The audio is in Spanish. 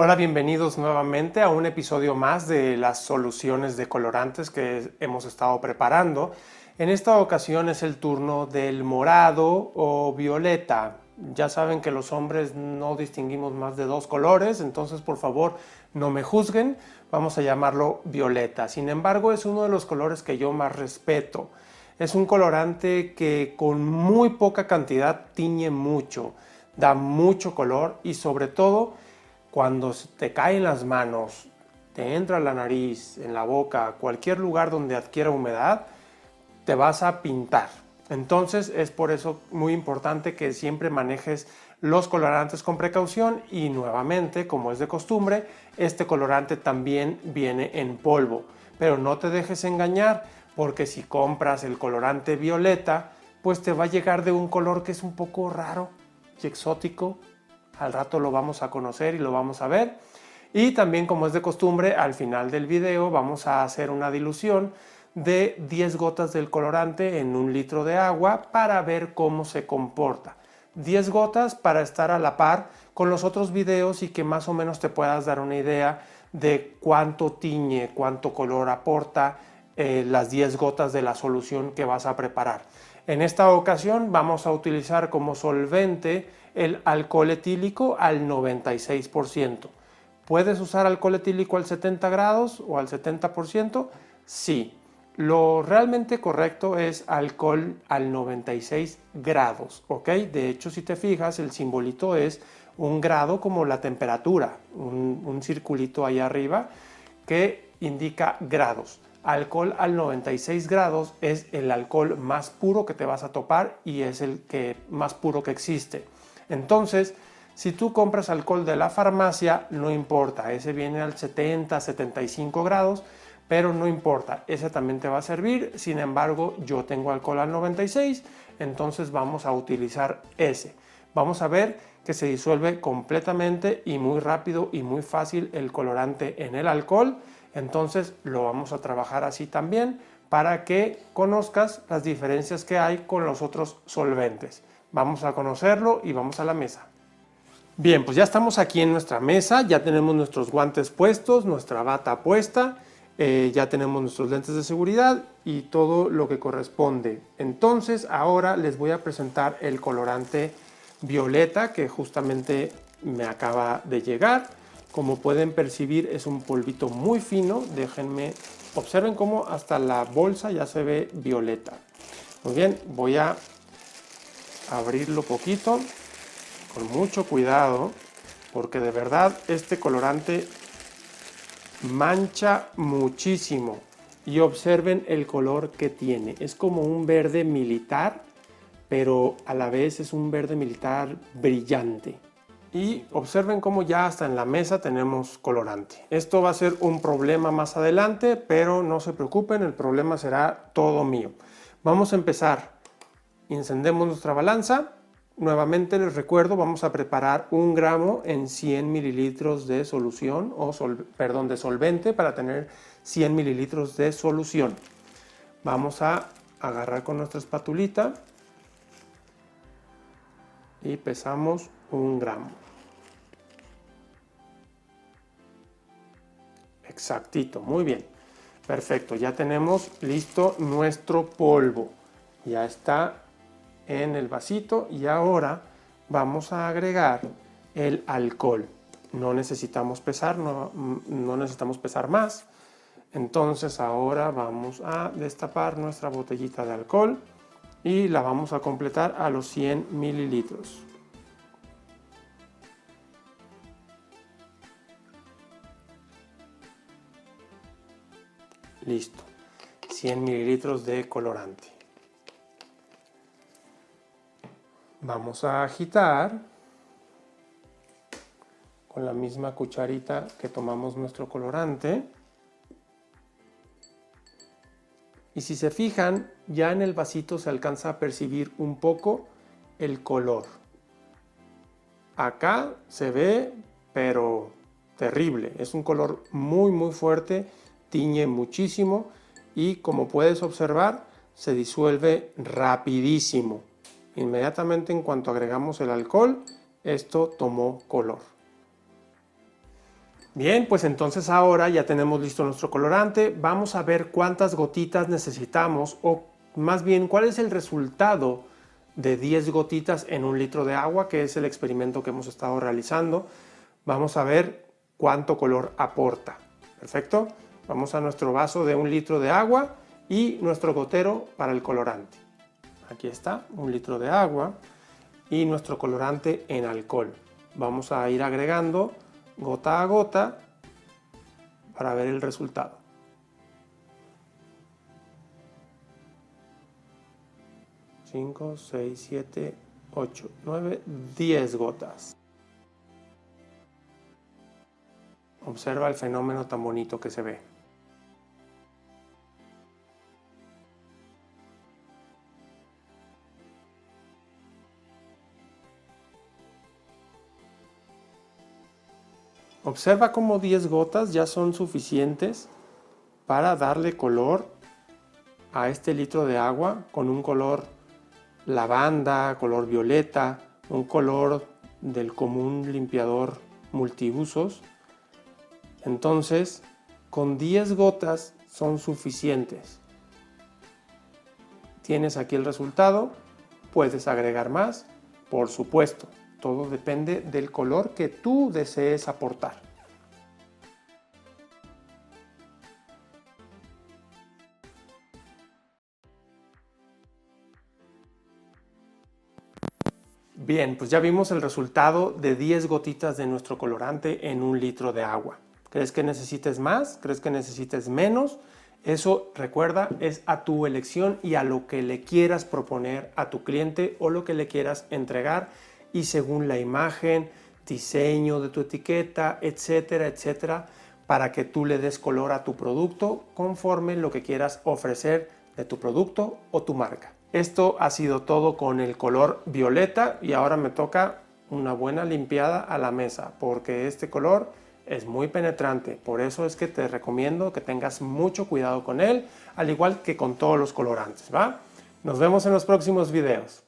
Hola, bienvenidos nuevamente a un episodio más de las soluciones de colorantes que hemos estado preparando. En esta ocasión es el turno del morado o violeta. Ya saben que los hombres no distinguimos más de dos colores, entonces por favor no me juzguen, vamos a llamarlo violeta. Sin embargo, es uno de los colores que yo más respeto. Es un colorante que con muy poca cantidad tiñe mucho, da mucho color y sobre todo cuando te cae en las manos, te entra en la nariz, en la boca, cualquier lugar donde adquiera humedad, te vas a pintar. Entonces es por eso muy importante que siempre manejes los colorantes con precaución y nuevamente, como es de costumbre, este colorante también viene en polvo. Pero no te dejes engañar porque si compras el colorante violeta, pues te va a llegar de un color que es un poco raro y exótico. Al rato lo vamos a conocer y lo vamos a ver. Y también, como es de costumbre, al final del video vamos a hacer una dilución de 10 gotas del colorante en 1 litro de agua para ver cómo se comporta. 10 gotas para estar a la par con los otros videos y que más o menos te puedas dar una idea de cuánto tiñe, cuánto color aporta las 10 gotas de la solución que vas a preparar. En esta ocasión vamos a utilizar como solvente el alcohol etílico al 96%. ¿Puedes usar alcohol etílico al 70 grados o al 70%? Sí. Lo realmente correcto es alcohol al 96 grados, ¿ok? De hecho, si te fijas, el simbolito es un grado como la temperatura, un circulito ahí arriba que indica grados. Alcohol al 96 grados es el alcohol más puro que te vas a topar y es el que más puro que existe. Entonces, si tú compras alcohol de la farmacia, no importa, ese viene al 70, 75 grados, pero no importa, ese también te va a servir. Sin embargo, yo tengo alcohol al 96, entonces vamos a utilizar ese. Vamos a ver que se disuelve completamente y muy rápido y muy fácil el colorante en el alcohol. Entonces lo vamos a trabajar así también para que conozcas las diferencias que hay con los otros solventes. Vamos a conocerlo y vamos a la mesa. Bien, pues ya estamos aquí en nuestra mesa, ya tenemos nuestros guantes puestos, nuestra bata puesta, ya tenemos nuestros lentes de seguridad y todo lo que corresponde. Entonces ahora les voy a presentar el colorante violeta que justamente me acaba de llegar. Como pueden percibir, es un polvito muy fino. Déjenme, observen cómo hasta la bolsa ya se ve violeta. Muy bien, voy a abrirlo poquito con mucho cuidado porque de verdad este colorante mancha muchísimo. Y observen el color que tiene, es como un verde militar, pero a la vez es un verde militar brillante. Y observen cómo ya hasta en la mesa tenemos colorante. Esto va a ser un problema más adelante, pero no se preocupen, el problema será todo mío. Vamos a empezar. Encendemos nuestra balanza. Nuevamente les recuerdo, vamos a preparar 1 gramo en 100 mililitros de solución, de solvente, para tener 100 mililitros de solución. Vamos a agarrar con nuestra espatulita y pesamos 1 gramo. Exactito, muy bien. Perfecto, ya tenemos listo nuestro polvo. Ya está en el vasito y ahora vamos a agregar el alcohol. No necesitamos pesar, no necesitamos pesar más. Entonces ahora vamos a destapar nuestra botellita de alcohol y la vamos a completar a los 100 mililitros. Listo, 100 mililitros de colorante. Vamos a agitar con la misma cucharita que tomamos nuestro colorante. Y si se fijan, ya en el vasito se alcanza a percibir un poco el color. Acá se ve, pero terrible. Es un color muy muy fuerte, tiñe muchísimo y como puedes observar, se disuelve rapidísimo. Inmediatamente en cuanto agregamos el alcohol, esto tomó color. Bien, pues entonces ahora ya tenemos listo nuestro colorante. Vamos a ver cuántas gotitas necesitamos, o más bien cuál es el resultado de 10 gotitas en un litro de agua, que es el experimento que hemos estado realizando. Vamos a ver cuánto color aporta. Perfecto. Vamos a nuestro vaso de 1 litro de agua y nuestro gotero para el colorante. Aquí está, 1 litro de agua y nuestro colorante en alcohol. Vamos a ir agregando gota a gota para ver el resultado. Cinco, 6, 7, 8, 9, 10 gotas. Observa el fenómeno tan bonito que se ve. Observa cómo 10 gotas ya son suficientes para darle color a este litro de agua con un color lavanda, color violeta, un color del común limpiador multiusos. Entonces, con 10 gotas son suficientes. Tienes aquí el resultado, puedes agregar más, por supuesto. Todo depende del color que tú desees aportar. Bien, pues ya vimos el resultado de 10 gotitas de nuestro colorante en 1 litro de agua. ¿Crees que necesites más? ¿Crees que necesites menos? Eso, recuerda, es a tu elección y a lo que le quieras proponer a tu cliente o lo que le quieras entregar, y según la imagen, diseño de tu etiqueta, etcétera, etcétera, para que tú le des color a tu producto conforme lo que quieras ofrecer de tu producto o tu marca. Esto ha sido todo con el color violeta y ahora me toca una buena limpiada a la mesa, porque este color es muy penetrante. Por eso es que te recomiendo que tengas mucho cuidado con él, al igual que con todos los colorantes, ¿va? Nos vemos en los próximos videos.